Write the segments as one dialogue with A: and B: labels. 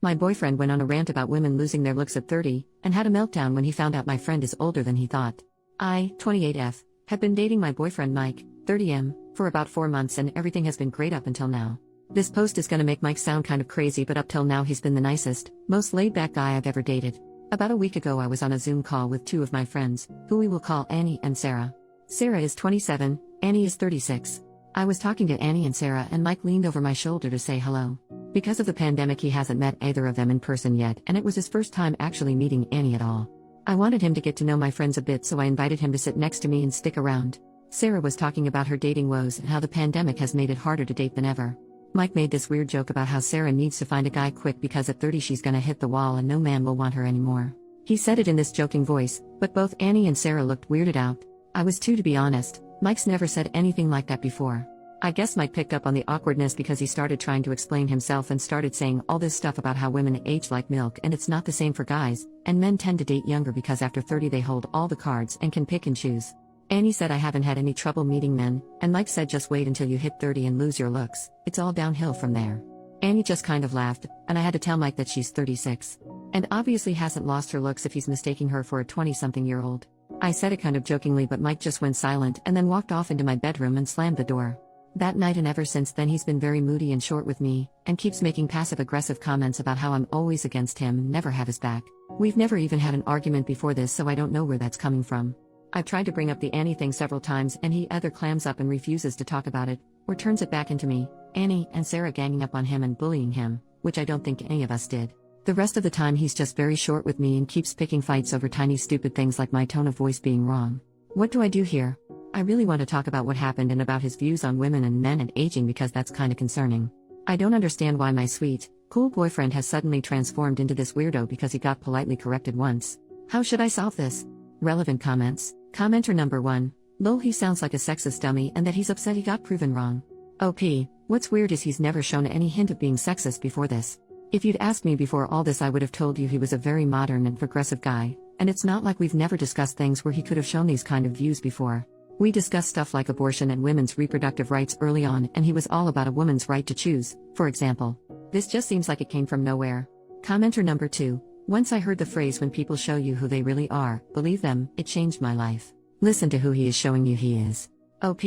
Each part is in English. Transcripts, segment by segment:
A: My boyfriend went on a rant about women losing their looks at 30, and had a meltdown when he found out my friend is older than he thought. I, 28F, have been dating my boyfriend Mike, 30M, for about 4 months and everything has been great up until now. This post is gonna make Mike sound kind of crazy, but up till now he's been the nicest, most laid-back guy I've ever dated. About a week ago I was on a Zoom call with 2 of my friends, who we will call Annie and Sarah. Sarah is 27, Annie is 36. I was talking to Annie and Sarah and Mike leaned over my shoulder to say hello. Because of the pandemic he hasn't met either of them in person yet, and it was his first time actually meeting Annie at all. I wanted him to get to know my friends a bit, so I invited him to sit next to me and stick around. Sarah was talking about her dating woes and how the pandemic has made it harder to date than ever. Mike made this weird joke about how Sarah needs to find a guy quick because at 30 she's gonna hit the wall and no man will want her anymore. He said it in this joking voice, but both Annie and Sarah looked weirded out. I was too, to be honest. Mike's never said anything like that before. I guess Mike picked up on the awkwardness because he started trying to explain himself and started saying all this stuff about how women age like milk and it's not the same for guys, and men tend to date younger because after 30 they hold all the cards and can pick and choose. Annie said I haven't had any trouble meeting men, and Mike said just wait until you hit 30 and lose your looks, it's all downhill from there. Annie just kind of laughed, and I had to tell Mike that she's 36. And obviously hasn't lost her looks if he's mistaking her for a 20-something-year-old. I said it kind of jokingly, but Mike just went silent and then walked off into my bedroom and slammed the door. That night and ever since then he's been very moody and short with me, and keeps making passive-aggressive comments about how I'm always against him, never have his back. We've never even had an argument before this, so I don't know where that's coming from. I've tried to bring up the Annie thing several times and he either clams up and refuses to talk about it, or turns it back into me, Annie, and Sarah ganging up on him and bullying him, which I don't think any of us did. The rest of the time he's just very short with me and keeps picking fights over tiny stupid things like my tone of voice being wrong. What do I do here? I really want to talk about what happened and about his views on women and men and aging because that's kinda concerning. I don't understand why my sweet, cool boyfriend has suddenly transformed into this weirdo because he got politely corrected once. How should I solve this? Relevant comments. Commenter number 1. Lol, he sounds like a sexist dummy and that he's upset he got proven wrong. OP. What's weird is he's never shown any hint of being sexist before this. If you'd asked me before all this I would have told you he was a very modern and progressive guy, and it's not like we've never discussed things where he could have shown these kind of views before. We discussed stuff like abortion and women's reproductive rights early on, and he was all about a woman's right to choose, for example. This just seems like it came from nowhere. Commenter number 2. Once I heard the phrase when people show you who they really are, believe them, it changed my life. Listen to who he is showing you he is. OP,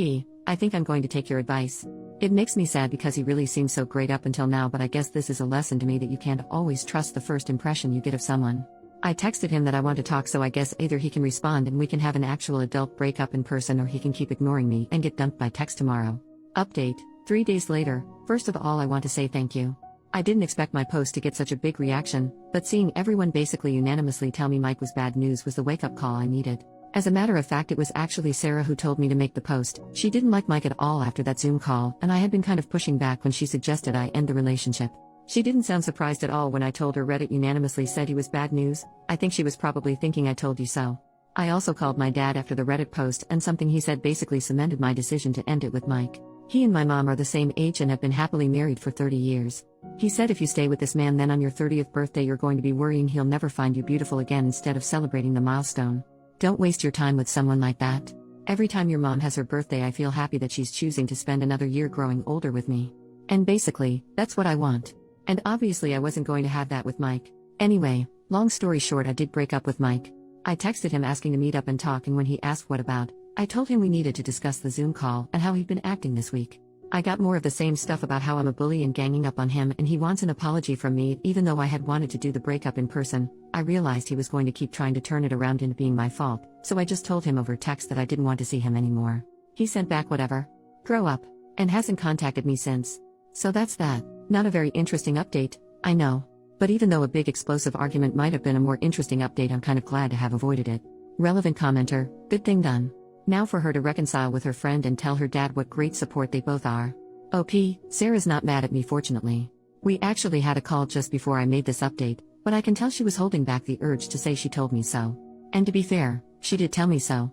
A: I think I'm going to take your advice. It makes me sad because he really seemed so great up until now, but I guess this is a lesson to me that you can't always trust the first impression you get of someone. I texted him that I want to talk, so I guess either he can respond and we can have an actual adult breakup in person, or he can keep ignoring me and get dumped by text tomorrow. Update, 3 days later. First of all I want to say thank you. I didn't expect my post to get such a big reaction, but seeing everyone basically unanimously tell me Mike was bad news was the wake-up call I needed. As a matter of fact, it was actually Sarah who told me to make the post. She didn't like Mike at all after that Zoom call, and I had been kind of pushing back when she suggested I end the relationship. She didn't sound surprised at all when I told her Reddit unanimously said he was bad news. I think she was probably thinking I told you so. I also called my dad after the Reddit post, and something he said basically cemented my decision to end it with Mike. He and my mom are the same age and have been happily married for 30 years. He said if you stay with this man, then on your 30th birthday you're going to be worrying he'll never find you beautiful again instead of celebrating the milestone. Don't waste your time with someone like that. Every time your mom has her birthday I feel happy that she's choosing to spend another year growing older with me. And basically, that's what I want. And obviously I wasn't going to have that with Mike. Anyway, long story short, I did break up with Mike. I texted him asking to meet up and talk, and when he asked what about, I told him we needed to discuss the Zoom call and how he'd been acting this week. I got more of the same stuff about how I'm a bully and ganging up on him, and he wants an apology from me. Even though I had wanted to do the breakup in person, I realized he was going to keep trying to turn it around into being my fault, so I just told him over text that I didn't want to see him anymore. He sent back whatever. Grow up. And hasn't contacted me since. So that's that. Not a very interesting update, I know. But even though a big explosive argument might have been a more interesting update, I'm kind of glad to have avoided it. Relevant commenter, good thing done. Now for her to reconcile with her friend and tell her dad what great support they both are. OP, Sarah's not mad at me fortunately. We actually had a call just before I made this update, but I can tell she was holding back the urge to say she told me so. And to be fair, she did tell me so.